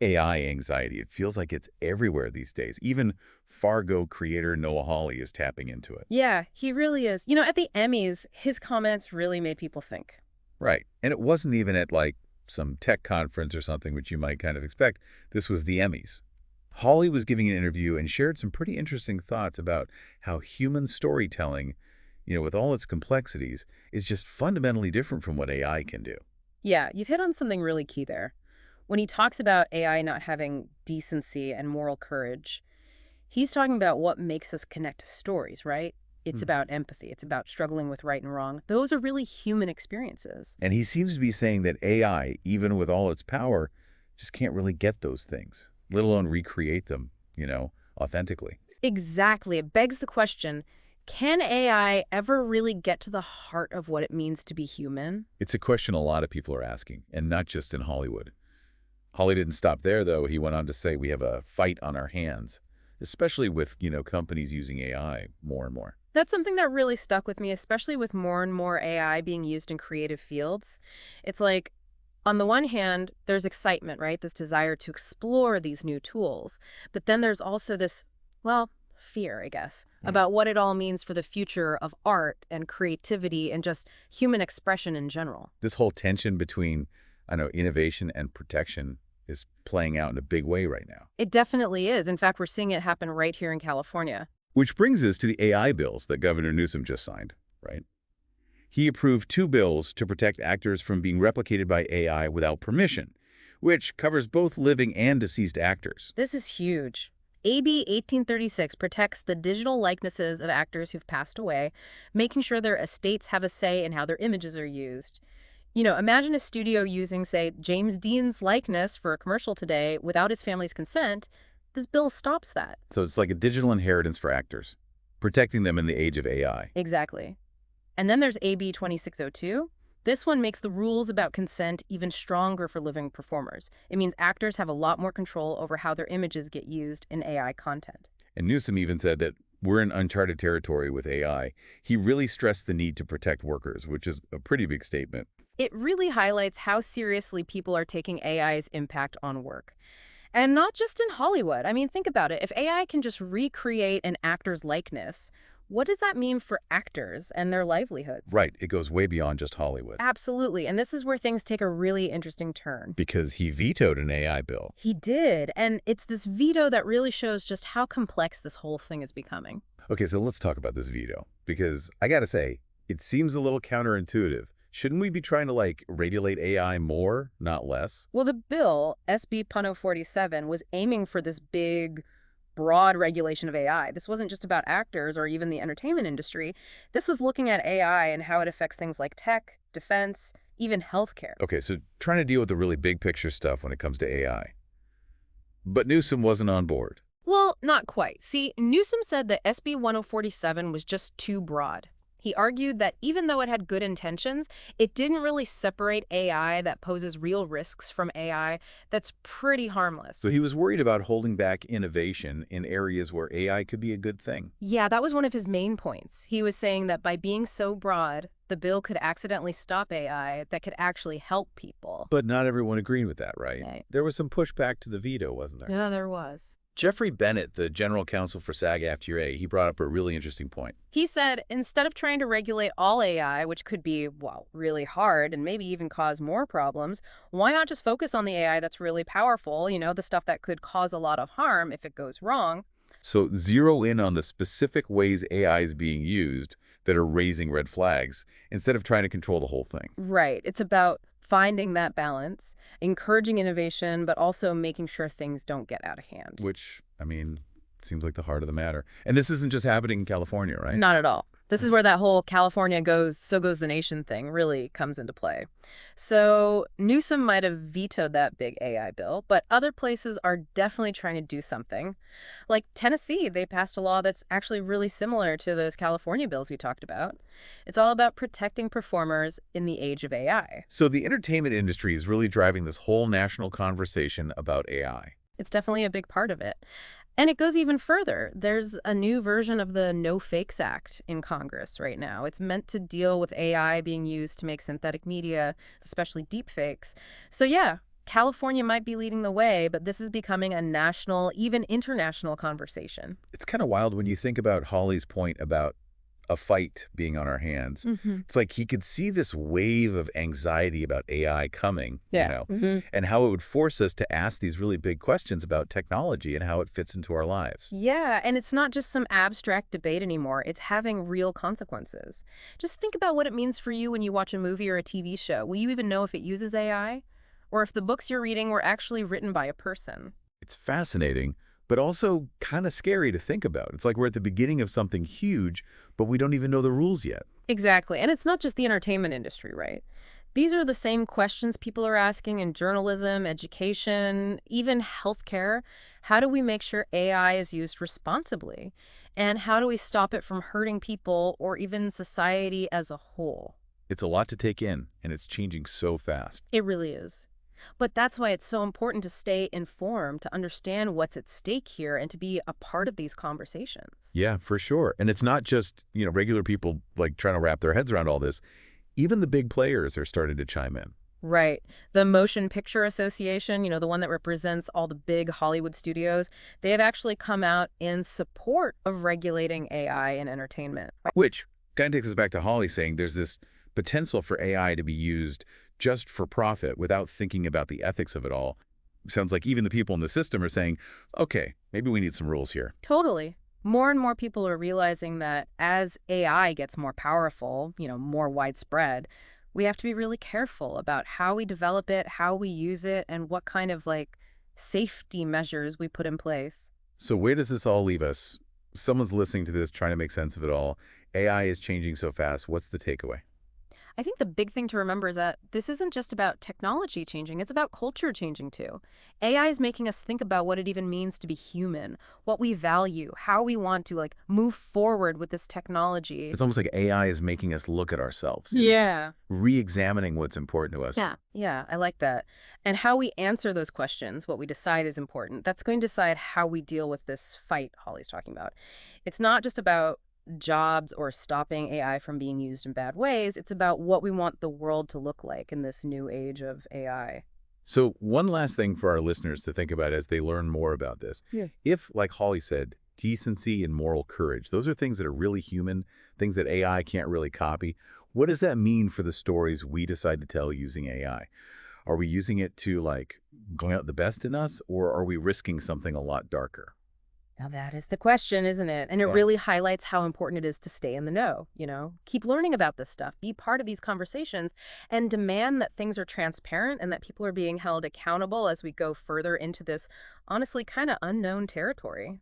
AI anxiety. It feels like it's everywhere these days. Even Fargo creator Noah Hawley is tapping into it. Yeah, he really is. At the Emmys, his comments really made people think. Right. And it wasn't even at like some tech conference or something, which you might kind of expect. This was the Emmys. Hawley was giving an interview and shared some pretty interesting thoughts about how human storytelling, with all its complexities, is just fundamentally different from what AI can do. Yeah, you've hit on something really key there. When he talks about AI not having decency and moral courage, he's talking about what makes us connect to stories, right? It's Hmm. about empathy. It's about struggling with right and wrong. Those are really human experiences. And he seems to be saying that AI, even with all its power, just can't really get those things, let alone recreate them, authentically. Exactly. It begs the question, can AI ever really get to the heart of what it means to be human? It's a question a lot of people are asking, and not just in Hollywood. Hawley didn't stop there, though. He went on to say we have a fight on our hands, especially with, companies using AI more and more. That's something that really stuck with me, especially with more and more AI being used in creative fields. It's like, on the one hand, there's excitement, right? This desire to explore these new tools. But then there's also this, well, fear, I guess, Right. about what it all means for the future of art and creativity and just human expression in general. This whole tension between, I know, innovation and protection is playing out in a big way right now. It definitely is. In fact, we're seeing it happen right here in California. Which brings us to the AI bills that Governor Newsom just signed, right? He approved 2 bills to protect actors from being replicated by AI without permission, which covers both living and deceased actors. This is huge. AB 1836 protects the digital likenesses of actors who've passed away, making sure their estates have a say in how their images are used. Imagine a studio using, say, James Dean's likeness for a commercial today without his family's consent. This bill stops that. So it's like a digital inheritance for actors, protecting them in the age of AI. Exactly. And then there's AB 2602. This one makes the rules about consent even stronger for living performers. It means actors have a lot more control over how their images get used in AI content. And Newsom even said that we're in uncharted territory with AI. He really stressed the need to protect workers, which is a pretty big statement. It really highlights how seriously people are taking AI's impact on work. And not just in Hollywood. I mean, think about it. If AI can just recreate an actor's likeness, what does that mean for actors and their livelihoods? Right, it goes way beyond just Hollywood. Absolutely. And this is where things take a really interesting turn. Because he vetoed an AI bill. He did. And it's this veto that really shows just how complex this whole thing is becoming. Okay, so let's talk about this veto. Because I gotta say, it seems a little counterintuitive. Shouldn't we be trying to, regulate AI more, not less? Well, the bill, SB Punno 47, was aiming for this big, broad regulation of AI. This wasn't just about actors or even the entertainment industry. This was looking at AI and how it affects things like tech, defense, even healthcare. Okay, so trying to deal with the really big picture stuff when it comes to AI. But Newsom wasn't on board. Well, not quite. See, Newsom said that SB 1047 was just too broad. He argued that even though it had good intentions, it didn't really separate AI that poses real risks from AI that's pretty harmless. So he was worried about holding back innovation in areas where AI could be a good thing. Yeah, that was one of his main points. He was saying that by being so broad, the bill could accidentally stop AI that could actually help people. But not everyone agreed with that, right? Right. There was some pushback to the veto, wasn't there? Yeah, there was. Jeffrey Bennett, the general counsel for SAG-AFTRA, he brought up a really interesting point. He said instead of trying to regulate all AI, which could be, well, really hard and maybe even cause more problems, why not just focus on the AI that's really powerful, the stuff that could cause a lot of harm if it goes wrong? So zero in on the specific ways AI is being used that are raising red flags instead of trying to control the whole thing. Right. It's about finding that balance, encouraging innovation, but also making sure things don't get out of hand. Which, seems like the heart of the matter. And this isn't just happening in California, right? Not at all. This is where that whole California goes, so goes the nation thing really comes into play. So Newsom might have vetoed that big AI bill, but other places are definitely trying to do something. Like Tennessee, they passed a law that's actually really similar to those California bills we talked about. It's all about protecting performers in the age of AI. So the entertainment industry is really driving this whole national conversation about AI. It's definitely a big part of it. And it goes even further. There's a new version of the No Fakes Act in Congress right now. It's meant to deal with AI being used to make synthetic media, especially deepfakes. So yeah, California might be leading the way, but this is becoming a national, even international conversation. It's kind of wild when you think about Hawley's point about a fight being on our hands. Hmm. It's like he could see this wave of anxiety about AI coming, Yeah. and how it would force us to ask these really big questions about technology and how it fits into our lives. Yeah, and it's not just some abstract debate anymore. It's having real consequences. Just think about what it means for you when you watch a movie or a TV show. Will you even know if it uses AI? Or if the books you're reading were actually written by a person? It's fascinating, but also kind of scary to think about. It's like we're at the beginning of something huge, but we don't even know the rules yet. Exactly. And it's not just the entertainment industry, right? These are the same questions people are asking in journalism, education, even healthcare. How do we make sure AI is used responsibly? And how do we stop it from hurting people or even society as a whole? It's a lot to take in, and it's changing so fast. It really is. But that's why it's so important to stay informed, to understand what's at stake here, and to be a part of these conversations. Yeah, for sure. And it's not just, regular people like trying to wrap their heads around all this. Even the big players are starting to chime in. Right. The Motion Picture Association, the one that represents all the big Hollywood studios, they have actually come out in support of regulating AI in entertainment. Which kind of takes us back to Hawley saying there's this potential for AI to be used just for profit without thinking about the ethics of it all. Sounds like even the people in the system are saying, okay, maybe we need some rules here. Totally. More and more people are realizing that as AI gets more powerful, more widespread, we have to be really careful about how we develop it, how we use it, and what kind of safety measures we put in place. So where does this all leave us? Someone's listening to this, trying to make sense of it all. AI is changing so fast. What's the takeaway? I think the big thing to remember is that this isn't just about technology changing, it's about culture changing too. AI is making us think about what it even means to be human, what we value, how we want to move forward with this technology. It's almost like AI is making us look at ourselves. Yeah. Re-examining what's important to us. Yeah, I like that. And how we answer those questions, what we decide is important, that's going to decide how we deal with this fight Holly's talking about. It's not just about jobs or stopping AI from being used in bad ways. It's about what we want the world to look like in this new age of AI. So one last thing for our listeners to think about as they learn more about this. Yeah. If, like Hawley said, decency and moral courage, those are things that are really human, things that AI can't really copy. What does that mean for the stories we decide to tell using AI? Are we using it to bring out the best in us, or are we risking something a lot darker? Now that is the question, isn't it? And it Yeah. really highlights how important it is to stay in the know, Keep learning about this stuff, be part of these conversations, and demand that things are transparent and that people are being held accountable as we go further into this honestly kind of unknown territory.